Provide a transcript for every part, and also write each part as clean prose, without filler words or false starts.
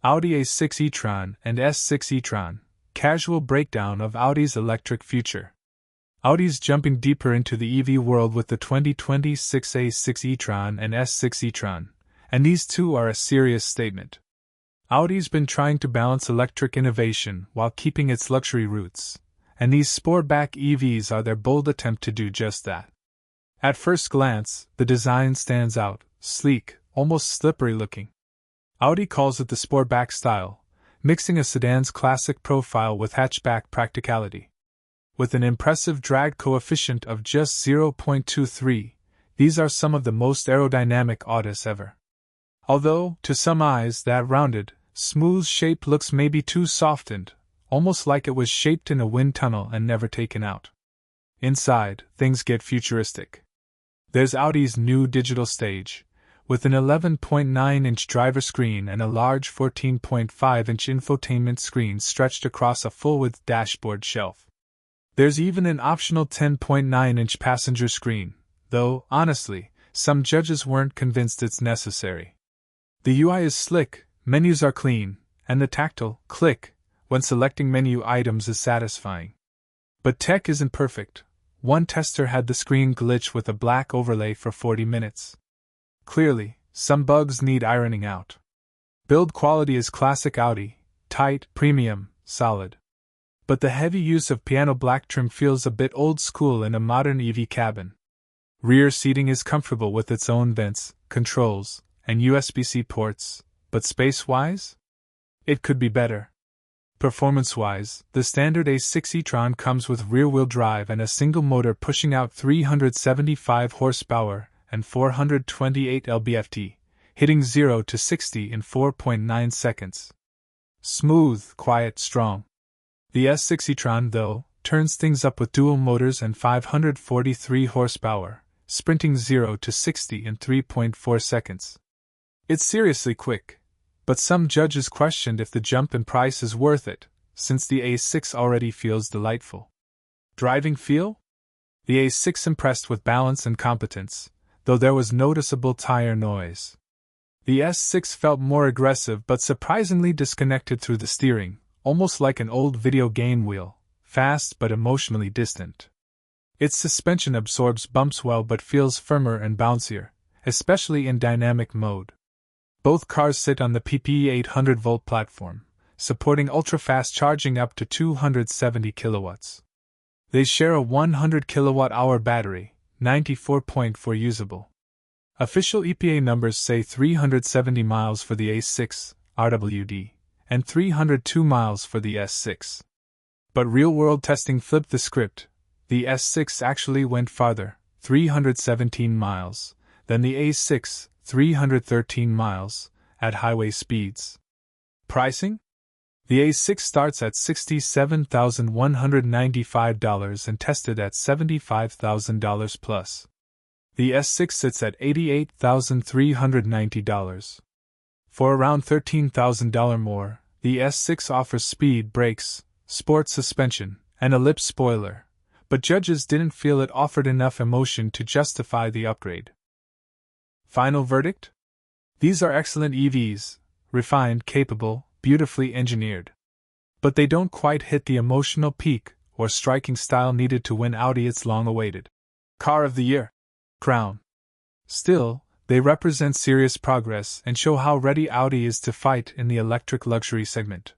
Audi A6 E-Tron and S6 E-Tron, casual breakdown of Audi's electric future. Audi's jumping deeper into the EV world with the 2026 A6 E-Tron and S6 E-Tron, and these two are a serious statement. Audi's been trying to balance electric innovation while keeping its luxury roots, and these sportback EVs are their bold attempt to do just that. At first glance, the design stands out, sleek, almost slippery looking. Audi calls it the sportback style, mixing a sedan's classic profile with hatchback practicality. With an impressive drag coefficient of just 0.23, these are some of the most aerodynamic Audis ever. Although, to some eyes, that rounded, smooth shape looks maybe too softened, almost like it was shaped in a wind tunnel and never taken out. Inside, things get futuristic. There's Audi's new digital stage, with an 11.9-inch driver screen and a large 14.5-inch infotainment screen stretched across a full-width dashboard shelf. There's even an optional 10.9-inch passenger screen, though, honestly, some judges weren't convinced it's necessary. The UI is slick, menus are clean, and the tactile click when selecting menu items is satisfying. But tech isn't perfect. One tester had the screen glitch with a black overlay for 40 minutes. Clearly, some bugs need ironing out. Build quality is classic Audi, tight, premium, solid. But the heavy use of piano black trim feels a bit old school in a modern EV cabin. Rear seating is comfortable with its own vents, controls, and USB-C ports, but space-wise? It could be better. Performance-wise, the standard A6 E-Tron comes with rear-wheel drive and a single motor pushing out 375 horsepower and 428 lb-ft, hitting 0 to 60 in 4.9 seconds. Smooth, quiet, strong. The S6 E-Tron, though, turns things up with dual motors and 543 horsepower, sprinting 0 to 60 in 3.4 seconds. It's seriously quick, but some judges questioned if the jump in price is worth it, since the A6 already feels delightful. Driving feel? The A6 impressed with balance and competence, though there was noticeable tire noise. The S6 felt more aggressive but surprisingly disconnected through the steering, almost like an old video game wheel, fast but emotionally distant. Its suspension absorbs bumps well but feels firmer and bouncier, especially in dynamic mode. Both cars sit on the PPE 800-volt platform, supporting ultra-fast charging up to 270 kilowatts. They share a 100 kilowatt-hour battery, 94.4 usable. Official EPA numbers say 370 miles for the A6 RWD and 302 miles for the S6. But real-world testing flipped the script. The S6 actually went farther, 317 miles, than the A6, 313 miles, at highway speeds. Pricing? The A6 starts at $67,195 and tested at $75,000 plus. The S6 sits at $88,390. For around $13,000 more, the S6 offers speed brakes, sport suspension, and a lip spoiler, but judges didn't feel it offered enough emotion to justify the upgrade. Final verdict? These are excellent EVs, refined, capable, beautifully engineered. But they don't quite hit the emotional peak or striking style needed to win Audi its long-awaited Car of the Year crown. Still, they represent serious progress and show how ready Audi is to fight in the electric luxury segment.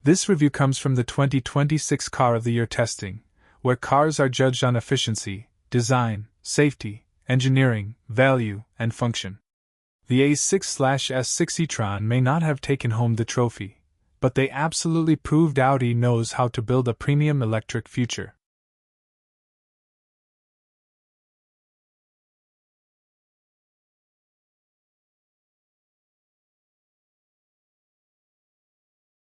This review comes from the 2026 Car of the Year testing, where cars are judged on efficiency, design, safety, engineering, value, and function. The A6/S6 E-Tron may not have taken home the trophy, but they absolutely proved Audi knows how to build a premium electric future.